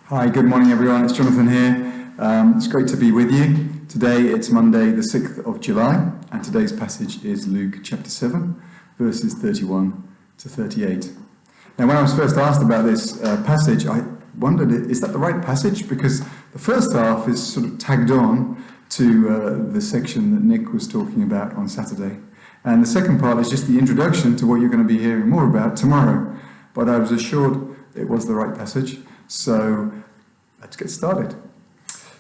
Hi, good morning everyone, it's Jonathan here. It's great to be with you. Today it's Monday the 6th of July and today's passage is Luke chapter 7 verses 31 to 38. Now when I was first asked about this passage, I wondered, is that the right passage? Because the first half is sort of tagged on to the section that Nick was talking about on Saturday. And the second part is just the introduction to what you're going to be hearing more about tomorrow. But I was assured it was the right passage. So let's get started.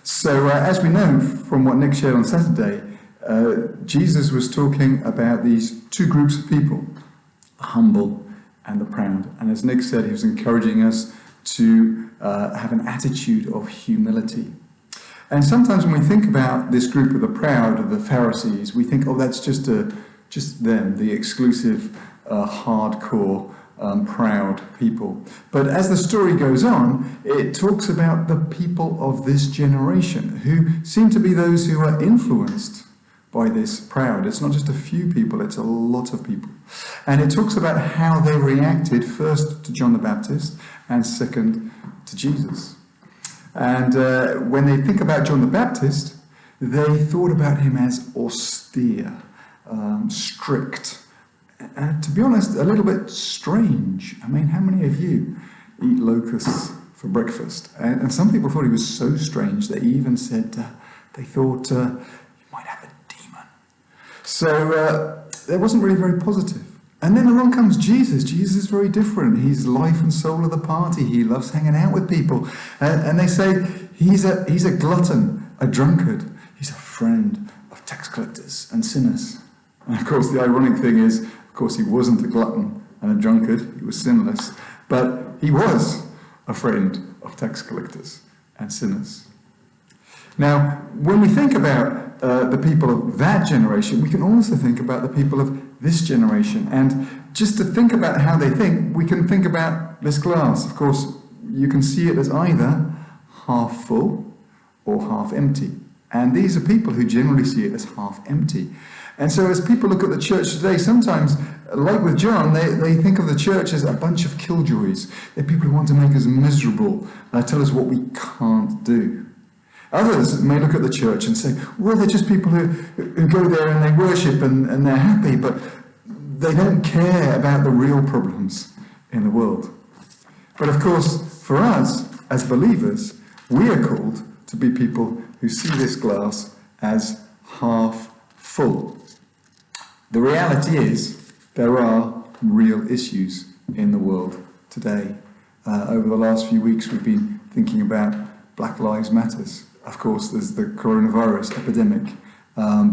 So as we know from what Nick shared on Saturday, Jesus was talking about these two groups of people, the humble and the proud. And as Nick said, he was encouraging us to have an attitude of humility. And sometimes when we think about this group of the proud, of the Pharisees, we think, oh, that's just them, the exclusive, hardcore, proud people. But as the story goes on, it talks about the people of this generation who seem to be those who are influenced by this proud. It's not just a few people, it's a lot of people. And it talks about how they reacted first to John the Baptist and second to Jesus. And when they think about John the Baptist, they thought about him as austere, strict, to be honest, a little bit strange. I mean, how many of you eat locusts for breakfast? And some people thought he was so strange that he even said they thought he might have a demon. So that wasn't really very positive. And then along comes Jesus. Jesus is very different. He's life and soul of the party. He loves hanging out with people. And they say he's a glutton, a drunkard. He's a friend of tax collectors and sinners. And of course, the ironic thing is, of course, he wasn't a glutton and a drunkard. He was sinless. But he was a friend of tax collectors and sinners. Now, when we think about the people of that generation, we can also think about the people of this generation. And just to think about how they think, we can think about this glass. Of course, you can see it as either half full or half empty. And these are people who generally see it as half empty. And so as people look at the church today, sometimes, like with John, they think of the church as a bunch of killjoys. They're people who want to make us miserable, tell us what we can't do. Others may look at the church and say, well, they're just people who go there and they worship and they're happy, but they don't care about the real problems in the world. But of course, for us, as believers, we are called to be people who see this glass as half full. The reality is there are real issues in the world today. Over the last few weeks we've been thinking about Black Lives Matters. Of course there's the coronavirus epidemic.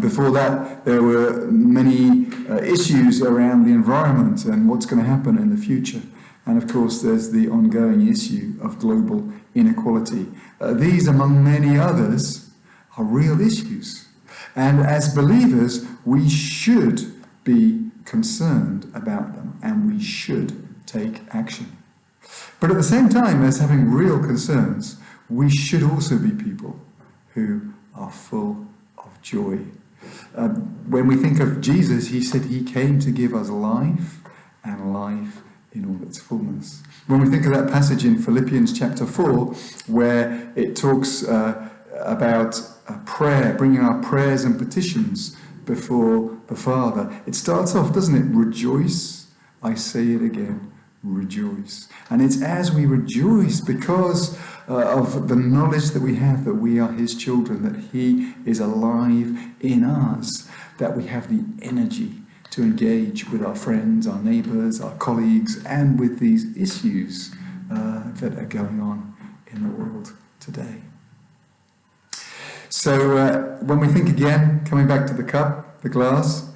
Before that there were many issues around the environment and what's going to happen in the future. And of course there's the ongoing issue of global inequality. These, among many others, are real issues. And as believers, we should be concerned about them and we should take action. But at the same time as having real concerns, we should also be people who are full of joy. When we think of Jesus, he said he came to give us life and life in all its fullness. When we think of that passage in Philippians chapter 4, where it talks about prayer, bringing our prayers and petitions before the Father. It starts off, doesn't it? Rejoice, I say it again, rejoice. And it's as we rejoice because of the knowledge that we have that we are his children, that he is alive in us, that we have the energy to engage with our friends, our neighbours, our colleagues, and with these issues that are going on in the world today. So when we think again, coming back to the cup, the glass,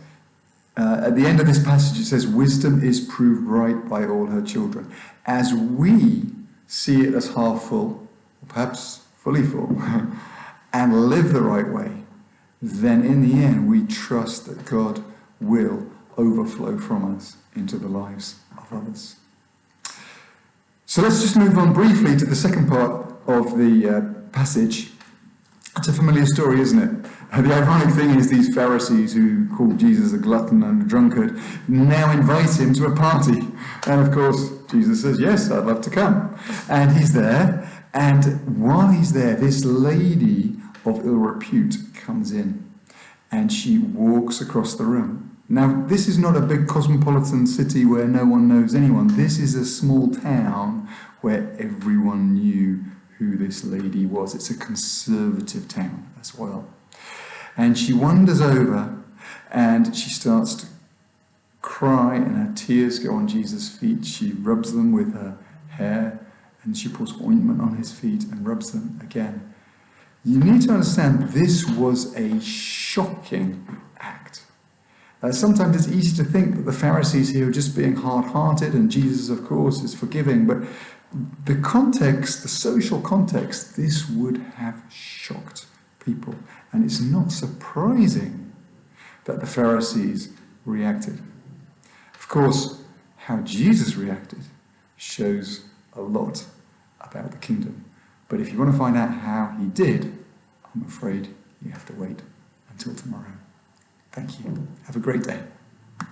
at the end of this passage it says, wisdom is proved right by all her children. As we see it as half full, or perhaps fully full, and live the right way, then in the end we trust that God will overflow from us into the lives of others. So let's just move on briefly to the second part of the passage. It's a familiar story, isn't it? The ironic thing is these Pharisees who called Jesus a glutton and a drunkard now invite him to a party. And of course, Jesus says, yes, I'd love to come. And he's there. And while he's there, this lady of ill repute comes in and she walks across the room. Now, this is not a big cosmopolitan city where no one knows anyone. This is a small town where everyone knew who this lady was. It's a conservative town as well. And she wanders over and she starts to cry, and her tears go on Jesus' feet. She rubs them with her hair, and she puts ointment on his feet and rubs them again. You need to understand this was a shocking act. Sometimes it's easy to think that the Pharisees here are just being hard-hearted, and Jesus, of course, is forgiving, but the context, the social context, this would have shocked people. And it's not surprising that the Pharisees reacted. Of course, how Jesus reacted shows a lot about the kingdom. But if you want to find out how he did, I'm afraid you have to wait until tomorrow. Thank you. Have a great day.